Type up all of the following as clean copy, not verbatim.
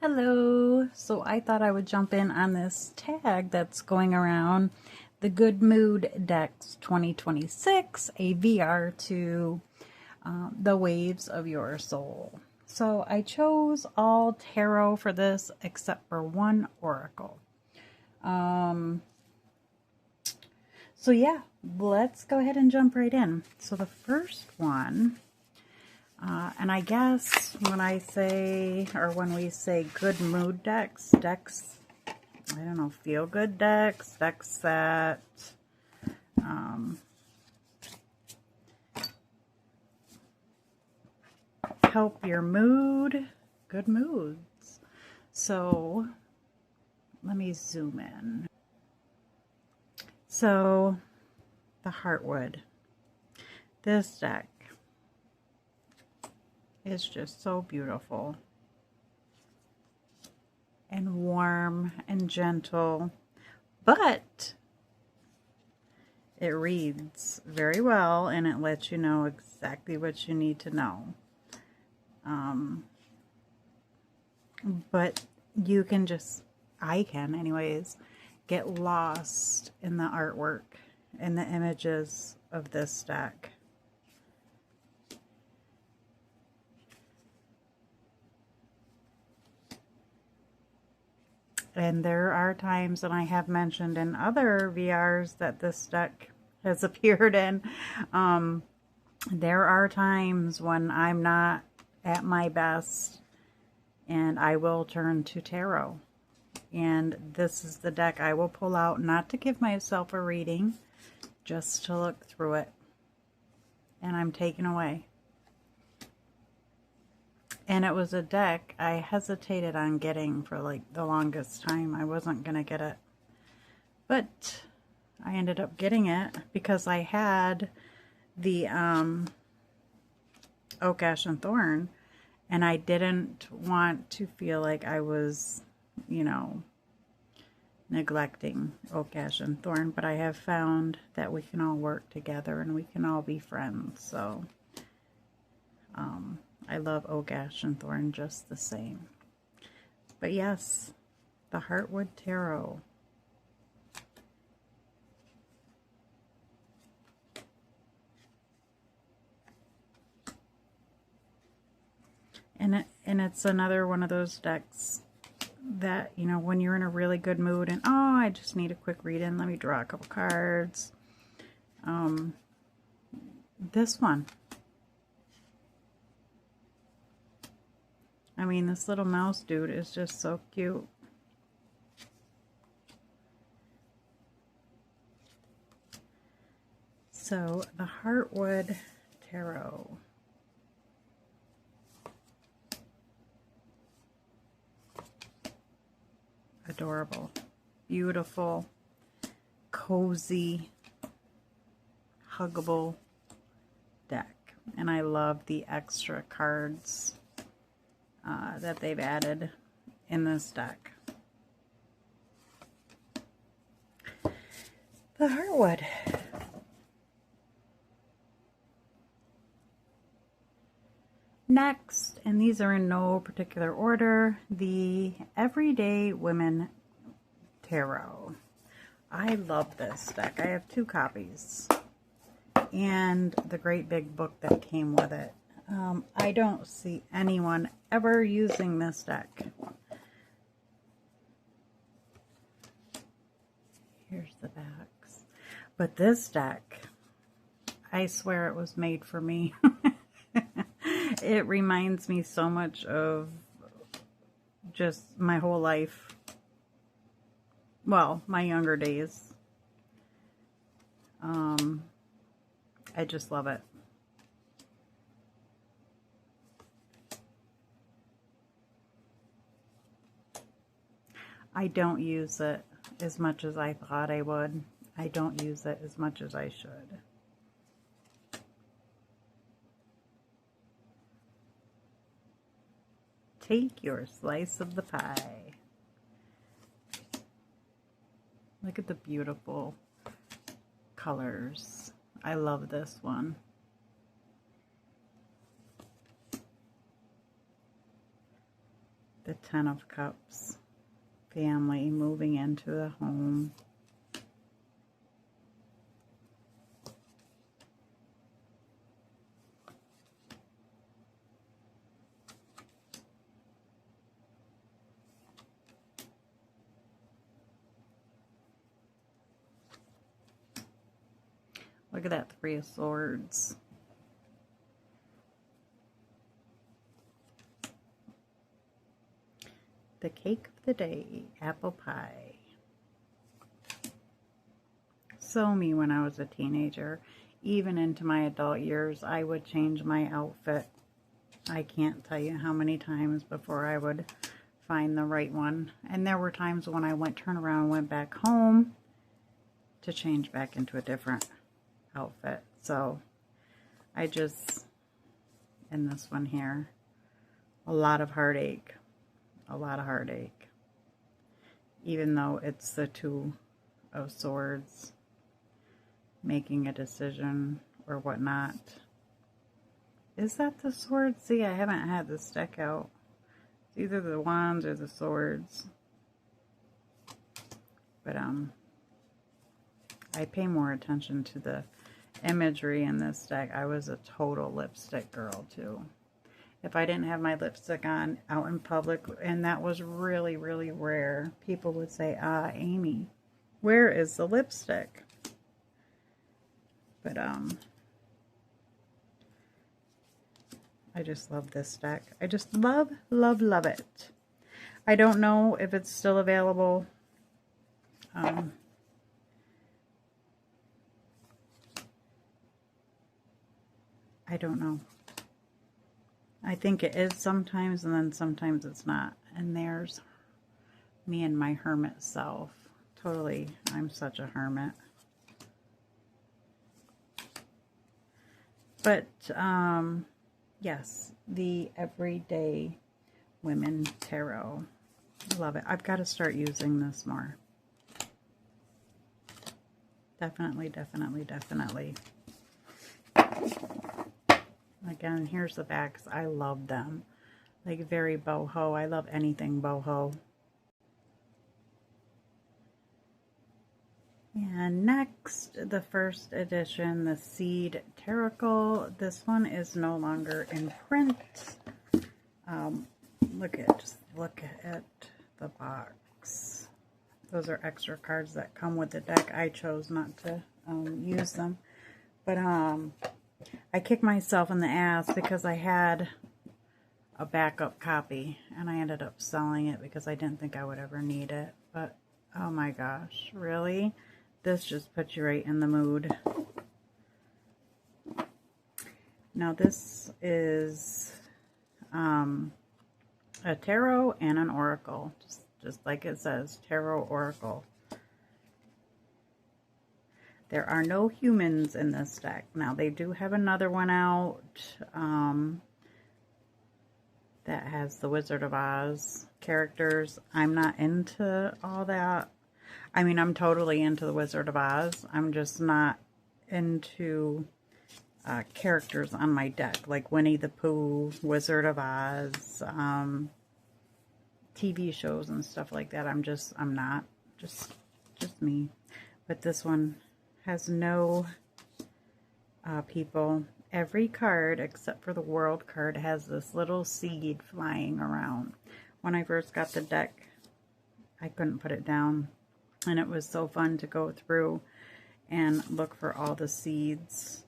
Hello. So I thought I would jump in on this tag that's going around, the Good Mood Decks 2026, a VR to the Waves of Your Soul. So I chose all tarot for this except for one oracle. So yeah, let's go ahead and jump right in. So the first one, and I guess when I say, or when we say good mood decks, I don't know, feel good decks that help your mood, good moods. So let me zoom in. So the Heartwood, this deck is just so beautiful and warm and gentle, but it reads very well and it lets you know exactly what you need to know. But you can just, I can anyways, get lost in the artwork and the images of this deck. And there are times, and I have mentioned in other VRs that this deck has appeared in, there are times when I'm not at my best and I will turn to tarot. And this is the deck I will pull out, not to give myself a reading, just to look through it. And I'm taken away. And it was a deck I hesitated on getting for like the longest time. I wasn't going to get it. But I ended up getting it because I had the Oak, Ash, and Thorn. And I didn't want to feel like I was, you know, neglecting Oak, Ash, and Thorn. But I have found that we can all work together and we can all be friends. So, I love Oak, Ash, and Thorn just the same. But yes, the Heartwood Tarot. And it's another one of those decks that, you know, when you're in a really good mood and, oh, I just need a quick read-in, let me draw a couple cards. This one. I mean, this little mouse dude is just so cute. So, the Heartwood Tarot. Adorable, beautiful, cozy, huggable deck. And I love the extra cards that they've added in this deck. The Heartwood. Next, and these are in no particular order, the Everyday Women Tarot. I love this deck. I have 2 copies. And the great big book that came with it. I don't see anyone ever using this deck. Here's the backs. But this deck, I swear it was made for me. It reminds me so much of just my whole life. Well, my younger days. I just love it. I don't use it as much as I thought I would. I don't use it as much as I should. Take your slice of the pie. Look at the beautiful colors. I love this one. The Ten of Cups. Family moving into the home. Look at that Three of Swords. The cake of the day, apple pie. So me when I was a teenager. Even into my adult years, I would change my outfit. I can't tell you how many times before I would find the right one. And there were times when I turned around and went back home to change back into a different outfit. So I just, in this one here, a lot of heartache. A lot of heartache. Even though it's the Two of Swords, making a decision or whatnot. Is that the Swords? See, I haven't had this deck out. It's either the Wands or the Swords. But I pay more attention to the imagery in this deck. I was a total lipstick girl too. If I didn't have my lipstick on out in public, and that was really, really rare, people would say, Amy, where is the lipstick? But I just love this deck. I just love, love, love it. I don't know if it's still available. I don't know. I think it is sometimes, and then sometimes it's not. And there's me and my hermit self. Totally, I'm such a hermit. But, yes, the Everyday Women Tarot. Love it. I've got to start using this more. Definitely, definitely, definitely. Again, here's the backs. I love them. Like, very boho. I love anything boho. And next, the first edition, the Seed Taracle. This one is no longer in print. Just look at the box. Those are extra cards that come with the deck. I chose not to use them. But I kicked myself in the ass because I had a backup copy and I ended up selling it because I didn't think I would ever need it. But oh my gosh, really? This just puts you right in the mood. Now this is a tarot and an oracle, just like it says, tarot oracle. There are no humans in this deck. Now, they do have another one out that has the Wizard of Oz characters. I'm not into all that. I mean, I'm totally into the Wizard of Oz. I'm just not into characters on my deck, like Winnie the Pooh, Wizard of Oz, TV shows and stuff like that. I'm not. Just me. But this one has no people. Every card, except for the World card, has this little seed flying around. When I first got the deck, I couldn't put it down. And it was so fun to go through and look for all the seeds.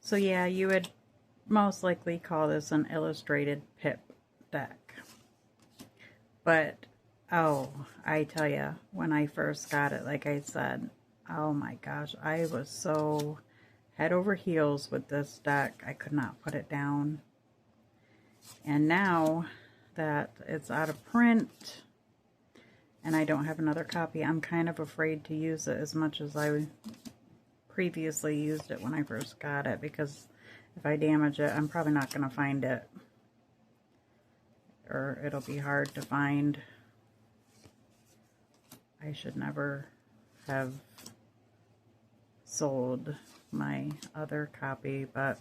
So yeah, you would most likely call this an illustrated pip deck. But, oh, I tell you, when I first got it, like I said, oh my gosh, I was so head over heels with this deck. I could not put it down. And now that it's out of print and I don't have another copy, I'm kind of afraid to use it as much as I previously used it when I first got it, because if I damage it, I'm probably not going to find it, or it'll be hard to find. I should never have sold my other copy, but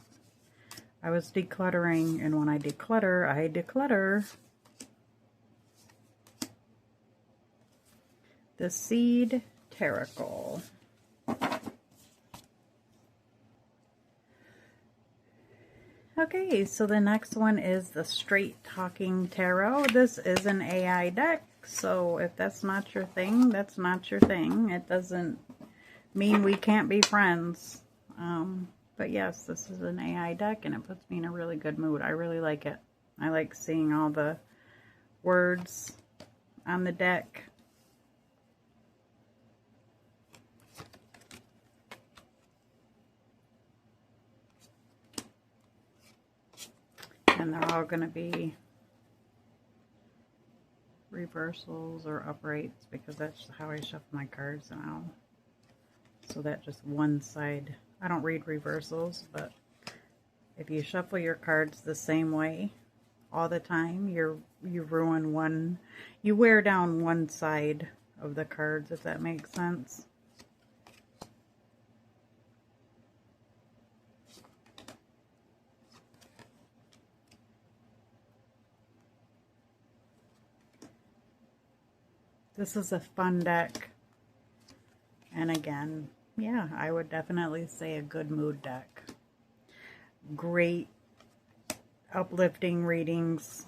I was decluttering, and when I declutter. The Seed Taracle. Okay, so the next one is the Straight Talking Tarot. This is an AI deck, so if that's not your thing, that's not your thing. It doesn't mean we can't be friends. But yes, this is an AI deck, and it puts me in a really good mood. I really like it. I like seeing all the words on the deck. And they're all going to be reversals or uprights, because that's how I shuffle my cards now. So that just one side. I don't read reversals, but if you shuffle your cards the same way all the time, you ruin one, you wear down one side of the cards, if that makes sense. This is a fun deck. And again, yeah, I would definitely say a good mood deck. Great uplifting readings,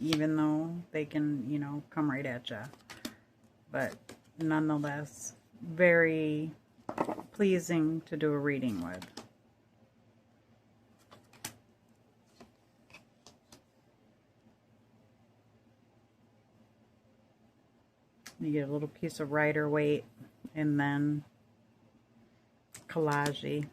even though they can, you know, come right at you. But nonetheless, very pleasing to do a reading with. You get a little piece of Rider-Waite, and then collage-y.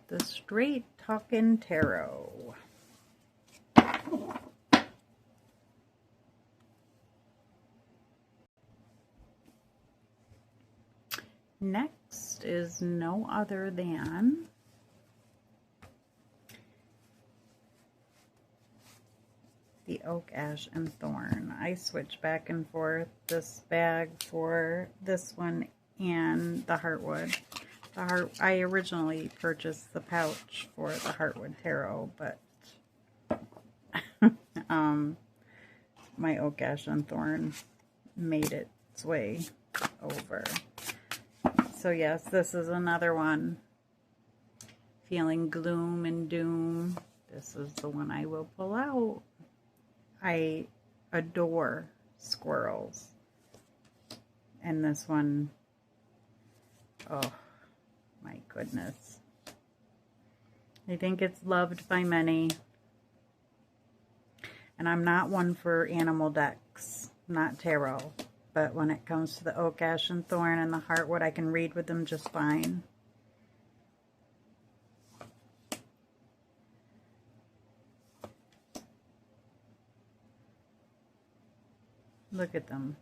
The Straight Talking Tarot. Next is no other than the Oak, Ash, and Thorn. I switch back and forth this bag for this one and the Heartwood. I originally purchased the pouch for the Heartwood Tarot, but my Oak, Ash, and Thorn made its way over. So yes, this is another one. Feeling gloom and doom. This is the one I will pull out. I adore squirrels. And this one, oh my goodness. I think it's loved by many. And I'm not one for animal decks, not tarot. But when it comes to the Oak, Ash, and Thorn and the Heartwood, I can read with them just fine. Look at them.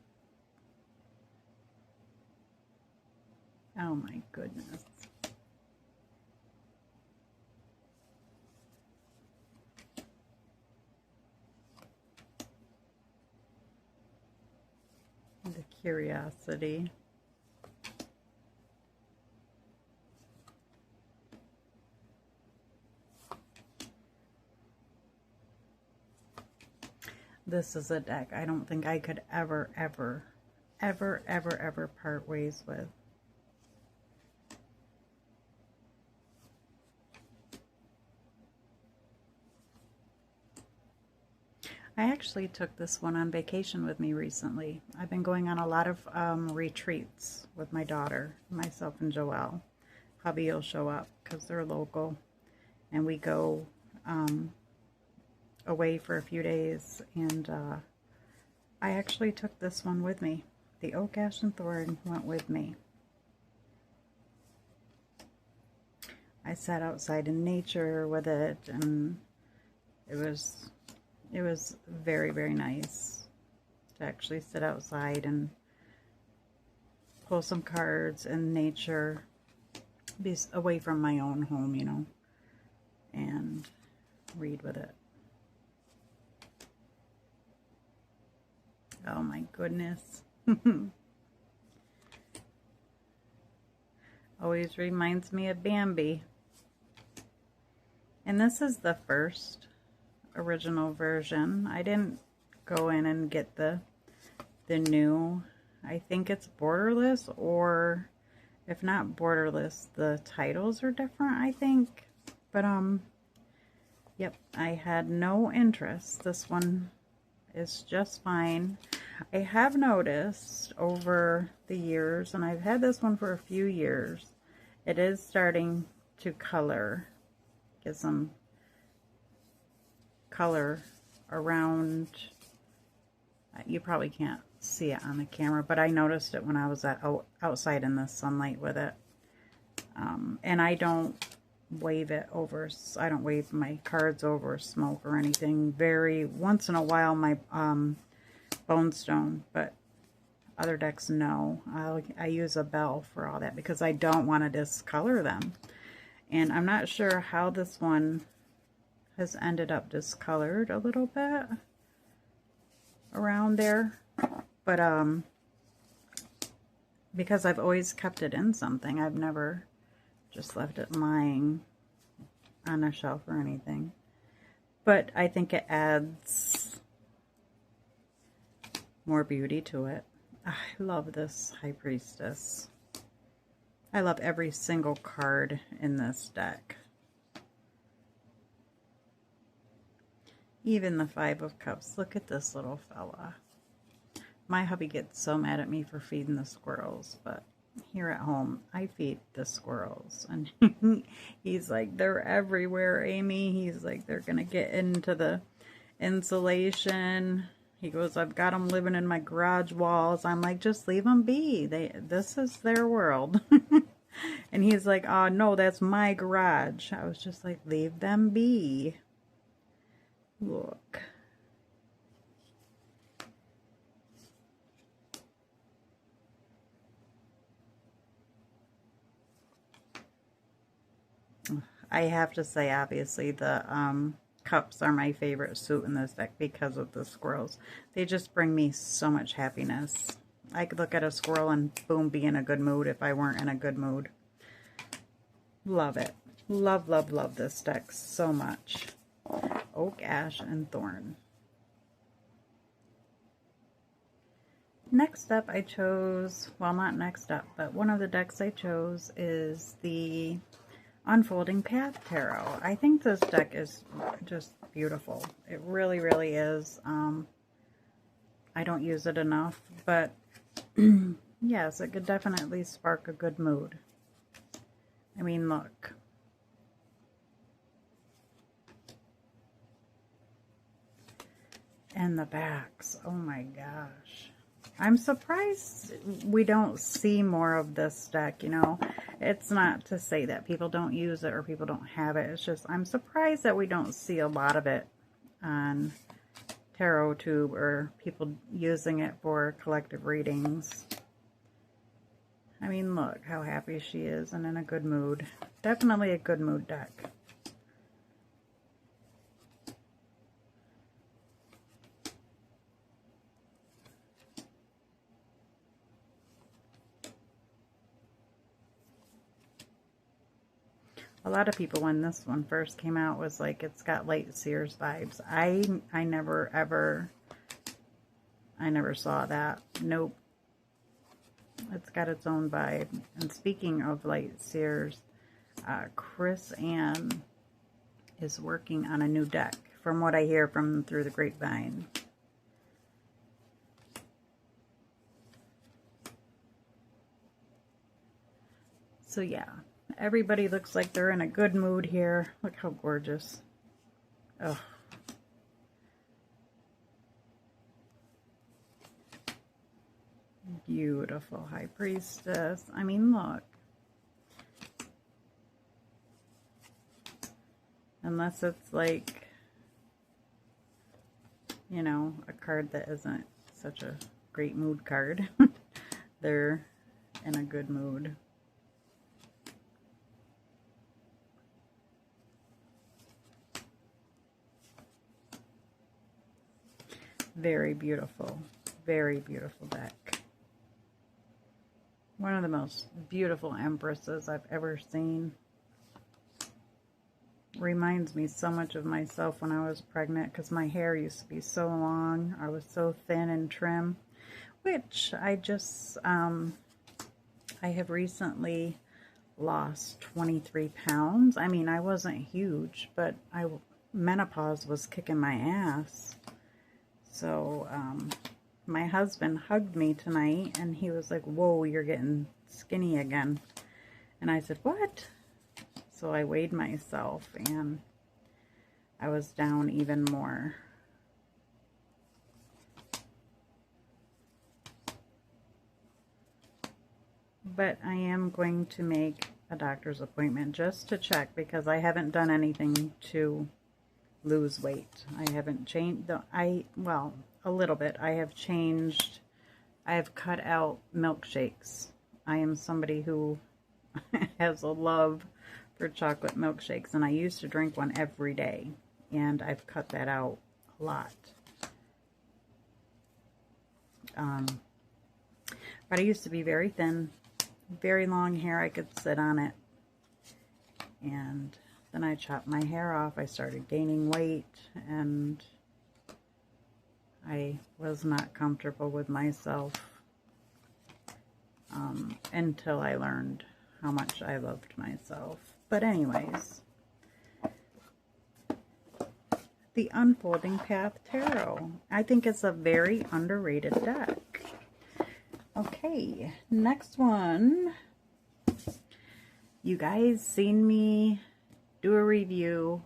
Oh my goodness. The curiosity. This is a deck I don't think I could ever part ways with. I actually took this one on vacation with me recently. I've been going on a lot of retreats with my daughter, myself and Joelle. Hubby will show up because they're local. and we go away for a few days, and I actually took this one with me. The Oak, Ash, and Thorn went with me. I sat outside in nature with it, and it was very, very nice to actually sit outside and pull some cards in nature, be away from my own home, you know, and read with it. Oh my goodness. Always reminds me of Bambi. And this is the first original version. I didn't go in and get the new, I think it's borderless, or if not borderless, the titles are different, I think. But yep, I had no interest. This one is just fine. I have noticed over the years, and I've had this one for a few years, it is starting to color, get some color around. You probably can't see it on the camera, but I noticed it when I was outside in the sunlight with it. And I don't wave it over, I don't wave my cards over smoke or anything. Very once in a while my bone stone, but other decks no. I use a bell for all that because I don't want to discolor them. And I'm not sure how this one has ended up discolored a little bit around there, but because I've always kept it in something, I've never just left it lying on a shelf or anything. But I think it adds more beauty to it. I love this High Priestess. I love every single card in this deck. Even the Five of Cups. Look at this little fella. My hubby gets so mad at me for feeding the squirrels, but here at home, I feed the squirrels. And he's like, they're everywhere, Amy. He's like, they're going to get into the insulation. He goes, I've got them living in my garage walls. I'm like, just leave them be. This is their world. And he's like, oh, no, that's my garage. I was just like, leave them be. Look. I have to say, obviously, the cups are my favorite suit in this deck because of the squirrels. They just bring me so much happiness. I could look at a squirrel and boom, be in a good mood if I weren't in a good mood. Love it. Love, love, love this deck so much. Oak, Ash, and Thorn. Next up, I chose, well, not next up, but one of the decks I chose is the Unfolding Path Tarot. I think this deck is just beautiful. It really, really is. I don't use it enough, but yes, it could definitely spark a good mood. I mean, look. And the backs. Oh my gosh. I'm surprised we don't see more of this deck, you know. It's not to say that people don't use it or people don't have it. It's just I'm surprised that we don't see a lot of it on TarotTube or people using it for collective readings. I mean, look how happy she is and in a good mood. Definitely a good mood deck. A lot of people, when this one first came out, was like, it's got Light Seers vibes. I never saw that. Nope. It's got its own vibe. And speaking of Light Seers, Chris Ann is working on a new deck, from what I hear from through the grapevine. So yeah. Everybody looks like they're in a good mood here. Look how gorgeous. Oh. Beautiful High Priestess. I mean, look. Unless it's like, you know, a card that isn't such a great mood card. They're in a good mood. Very beautiful deck. One of the most beautiful empresses I've ever seen. Reminds me so much of myself when I was pregnant, because my hair used to be so long. I was so thin and trim, which I just, I have recently lost 23 pounds. I mean, I wasn't huge, but menopause was kicking my ass. So, my husband hugged me tonight, and he was like, whoa, you're getting skinny again. And I said, what? So I weighed myself, and I was down even more. But I am going to make a doctor's appointment just to check, because I haven't done anything to lose weight. I haven't changed, well, a little bit. I have cut out milkshakes. I am somebody who has a love for chocolate milkshakes, and I used to drink one every day, and I've cut that out a lot. But I used to be very thin, very long hair. I could sit on it, and then I chopped my hair off. I started gaining weight, and I was not comfortable with myself until I learned how much I loved myself. But anyways, the Unfolding Path Tarot. I think it's a very underrated deck. Okay, next one. You guys seen me do a review,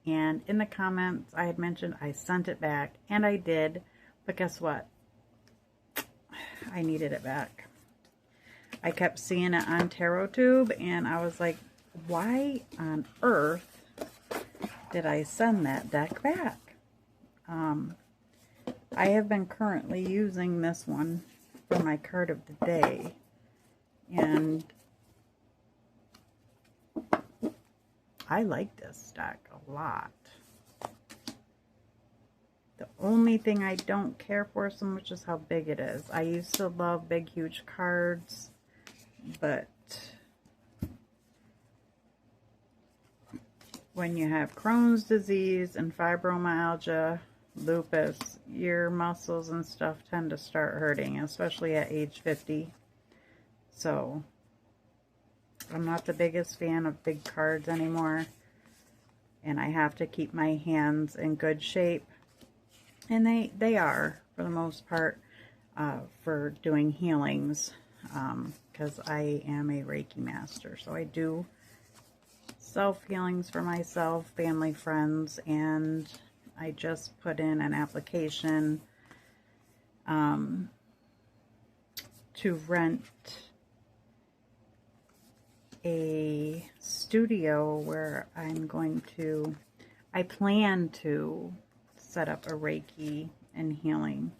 and in the comments I had mentioned I sent it back, and I did, but guess what? I needed it back. I kept seeing it on TarotTube, and I was like, why on earth did I send that deck back? I have been currently using this one for my card of the day, and I like this deck a lot. The only thing I don't care for so much is how big it is. I used to love big, huge cards, but when you have Crohn's disease and fibromyalgia, lupus, your muscles and stuff tend to start hurting, especially at age 50. So I'm not the biggest fan of big cards anymore, and I have to keep my hands in good shape, and they are, for the most part, for doing healings, because I am a Reiki master, so I do self-healings for myself, family, friends, and I just put in an application to rent a studio where I plan to set up a Reiki and healing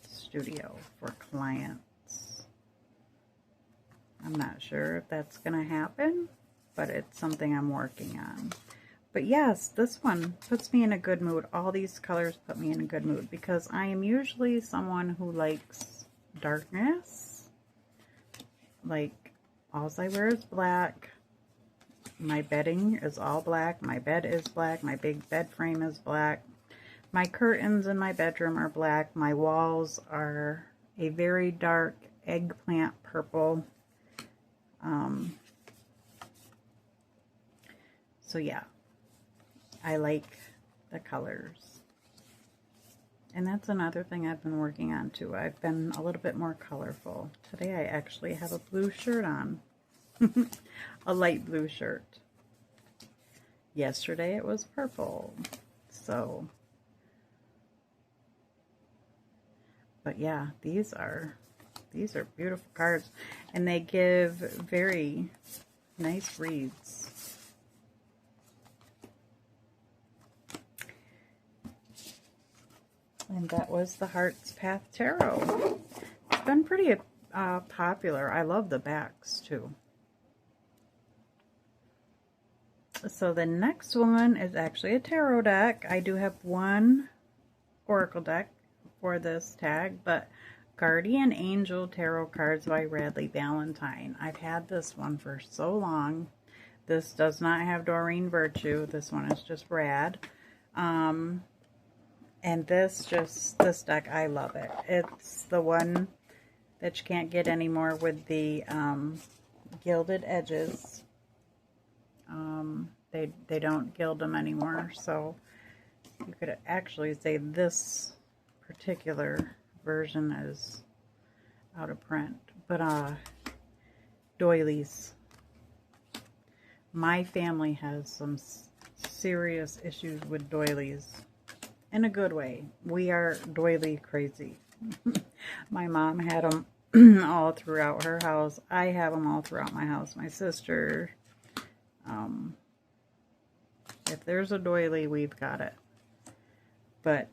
studio for clients. I'm not sure if that's going to happen, but it's something I'm working on. But yes, this one puts me in a good mood. All these colors put me in a good mood, because I am usually someone who likes darkness. Like, all I wear is black. My bedding is all black. My bed is black. My big bed frame is black. My curtains in my bedroom are black. My walls are a very dark eggplant purple. So yeah, I like the colors. And that's another thing I've been working on too. I've been a little bit more colorful. Today I actually have a blue shirt on. A light blue shirt. Yesterday it was purple. So, but yeah, these are beautiful cards. And they give very nice reads. And that was the Heart's Path Tarot. It's been pretty popular. I love the backs too. So the next one is actually a tarot deck. I do have one oracle deck for this tag, but Guardian Angel Tarot Cards by Radleigh Valentine. I've had this one for so long. This does not have Doreen Virtue. This one is just Rad. And this deck, I love it. It's the one that you can't get anymore with the gilded edges. They don't gild them anymore, so you could actually say this particular version is out of print. But doilies. My family has some serious issues with doilies. In a good way. We are doily crazy. My mom had them all throughout her house. I have them all throughout my house. My sister. If there's a doily, we've got it. But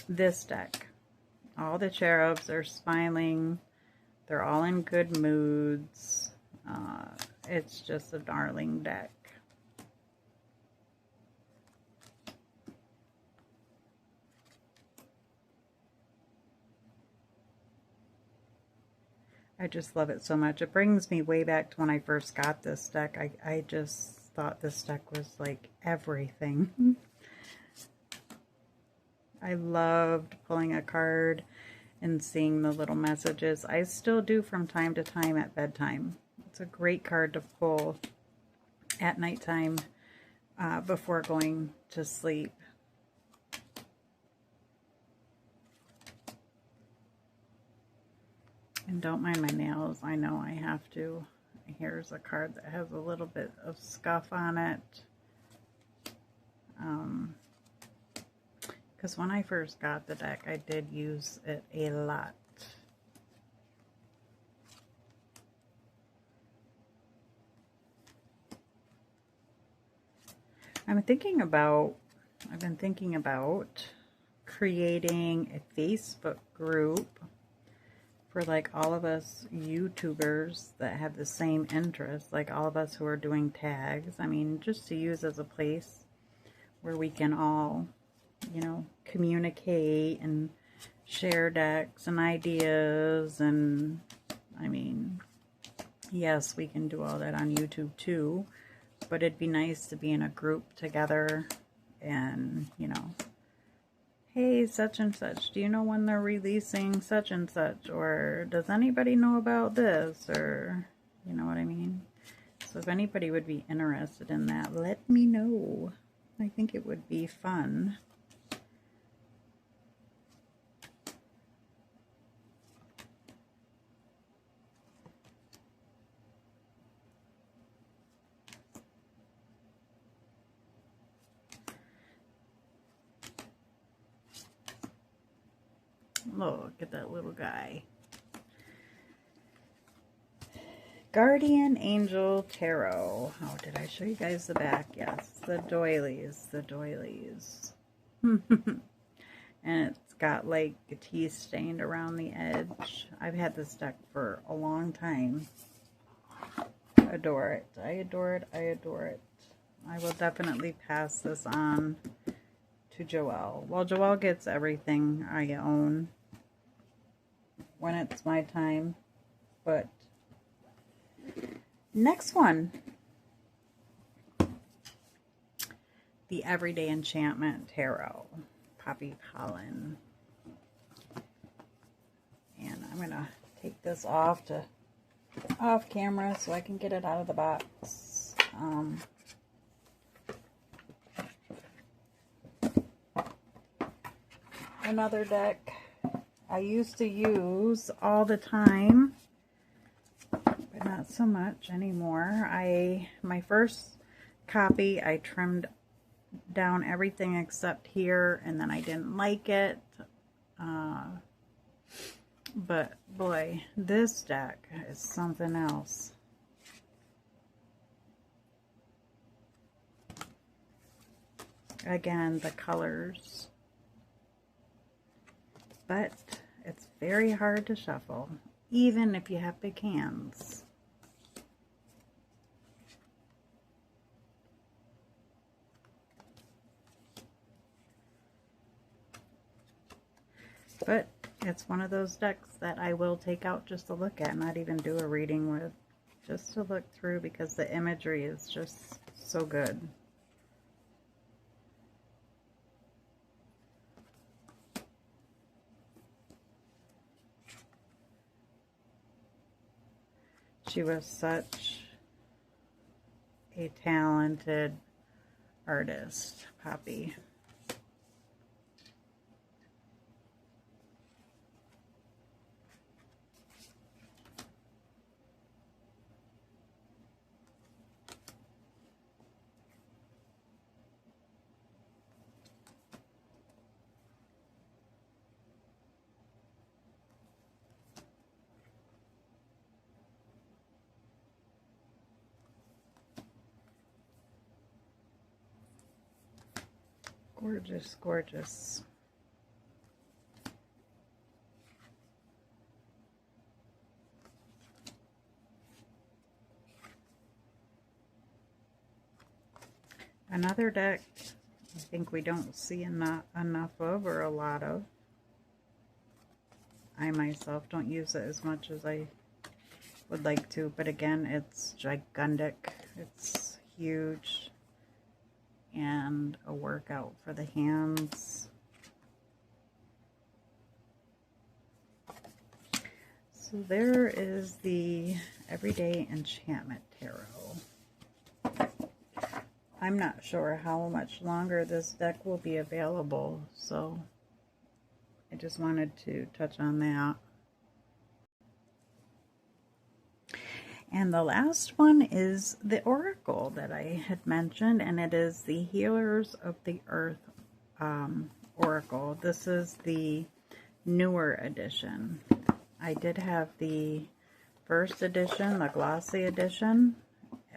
this deck, all the cherubs are smiling. They're all in good moods. It's just a darling deck. I just love it so much. It brings me way back to when I first got this deck. I just thought this deck was like everything. I loved pulling a card and seeing the little messages. I still do from time to time at bedtime. It's a great card to pull at nighttime before going to sleep. And don't mind my nails. I know I have to. Here's a card that has a little bit of scuff on it. Because when I first got the deck, I did use it a lot. I've been thinking about creating a Facebook group for like all of us YouTubers that have the same interests, like all of us who are doing tags. I mean, just to use as a place where we can all, you know, communicate and share decks and ideas. And I mean, yes, we can do all that on YouTube too, but it'd be nice to be in a group together and, you know, hey, such and such, do you know when they're releasing such and such? Or does anybody know about this? Or, you know what I mean? So if anybody would be interested in that, let me know. I think it would be fun. Look at that little guy. Guardian Angel Tarot. Oh, did I show you guys the back? Yes, the doilies. The doilies. And it's got like a tea stained around the edge. I've had this deck for a long time. Adore it. I adore it. I adore it. I will definitely pass this on to Joelle. Well, Joelle gets everything I own when it's my time. But next one, the Everyday Enchantment Tarot, Poppy Pollen. And I'm gonna take this off camera so I can get it out of the box. Another deck I used to use all the time, but not so much anymore. My first copy, I trimmed down everything except here, and then I didn't like it. But boy, this deck is something else. Again, the colors. But it's very hard to shuffle, even if you have big hands. But it's one of those decks that I will take out just to look at, not even do a reading with, just to look through, because the imagery is just so good. She was such a talented artist, Poppy. Gorgeous, gorgeous. Another deck I think we don't see enough of, or a lot of. I myself don't use it as much as I would like to, but again, it's gigantic. It's huge and a workout for the hands. So there is the Everyday Enchantment Tarot. I'm not sure how much longer this deck will be available, so I just wanted to touch on that. And the last one is the Oracle that I had mentioned, and it is the Healers of the Earth Oracle. This is the newer edition. I did have the first edition, the glossy edition,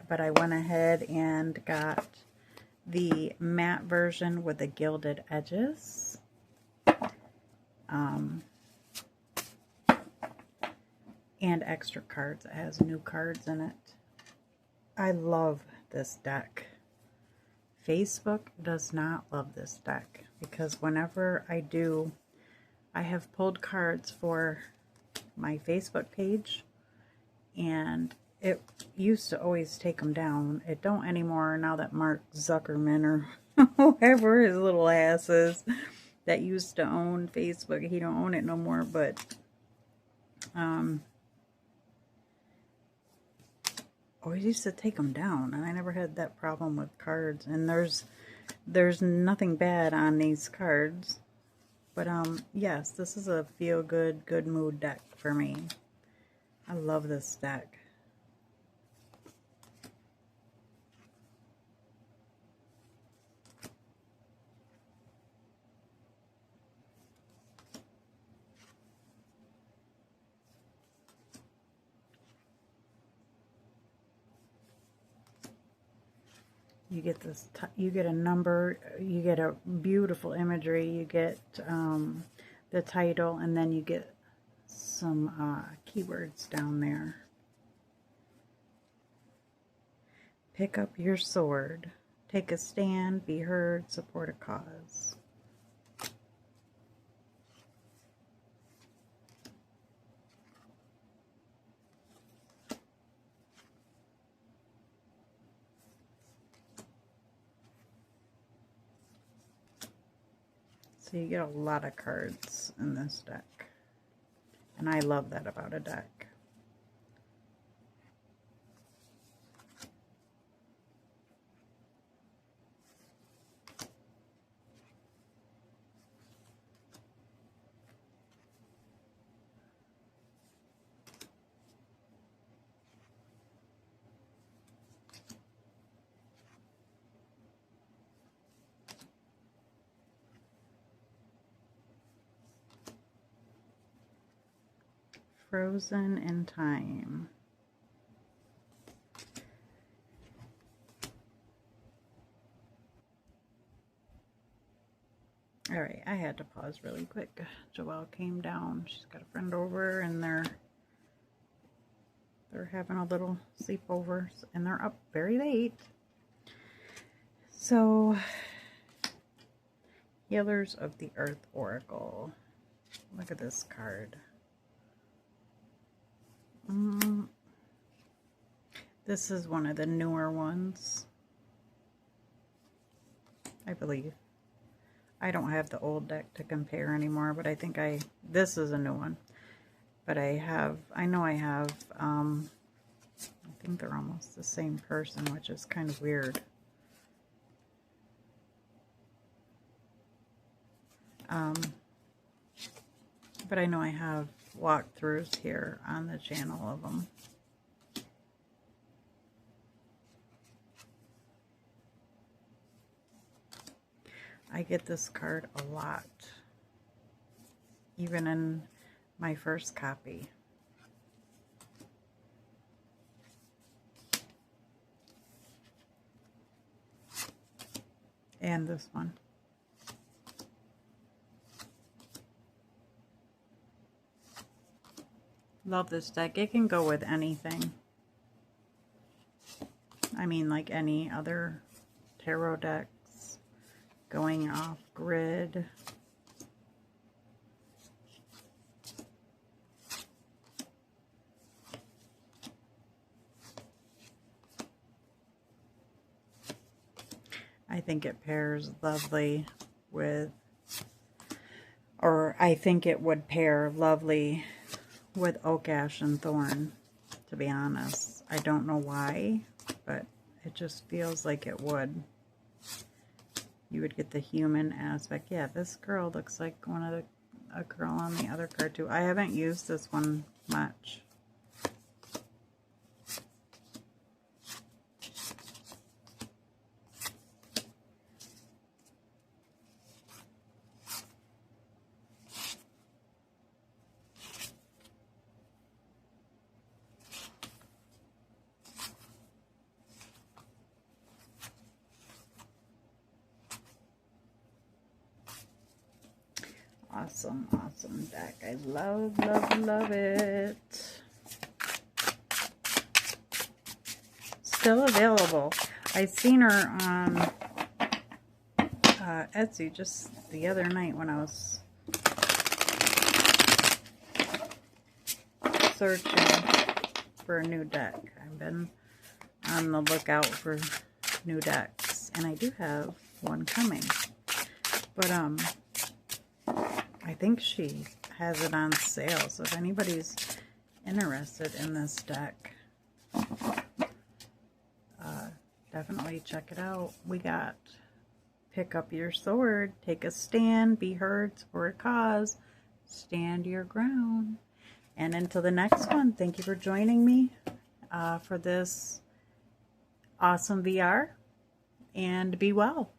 but I went ahead and got the matte version with the gilded edges. And extra cards. It has new cards in it. I love this deck. Facebook does not love this deck, because whenever I do, I have pulled cards for my Facebook page, and it used to always take them down. It don't anymore now that Mark Zuckerman, or whoever his little ass is, that used to own Facebook, he don't own it no more, but always used to take them down, and I never had that problem with cards. And there's nothing bad on these cards, but yes, this is a feel good mood deck for me. I love this deck. You get this, you get a number, you get a beautiful imagery, you get the title, and then you get some keywords down there. Pick up your sword. Take a stand, be heard, support a cause. So you get a lot of cards in this deck. And I love that about a deck. Frozen in time. All right, I had to pause really quick. Joelle came down. She's got a friend over, and they're having a little sleepover, and they're up very late. So, Healers of the Earth Oracle. Look at this card. This is one of the newer ones, I believe. I don't have the old deck to compare anymore, but I think this is a new one. But I know I have, I think they're almost the same person, which is kind of weird. But I know I have walkthroughs here on the channel of them. I get this card a lot, even in my first copy. And this one. Love this deck. It can go with anything. I mean, like any other tarot decks. Going off grid. I think it pairs lovely with, or I think it would pair lovely with Oak Ash and Thorn, to be honest. I don't know why, but it just feels like it would. You would get the human aspect. Yeah, this girl looks like a girl on the other card too. I haven't used this one much. Awesome, awesome deck. I love, love, love it. Still available. I seen her on Etsy just the other night when I was searching for a new deck. I've been on the lookout for new decks, and I do have one coming. But I think she has it on sale, so if anybody's interested in this deck, definitely check it out. We got Pick Up Your Sword, Take a Stand, Be Heard for a Cause, Stand Your Ground. And until the next one, thank you for joining me for this awesome VR, and be well.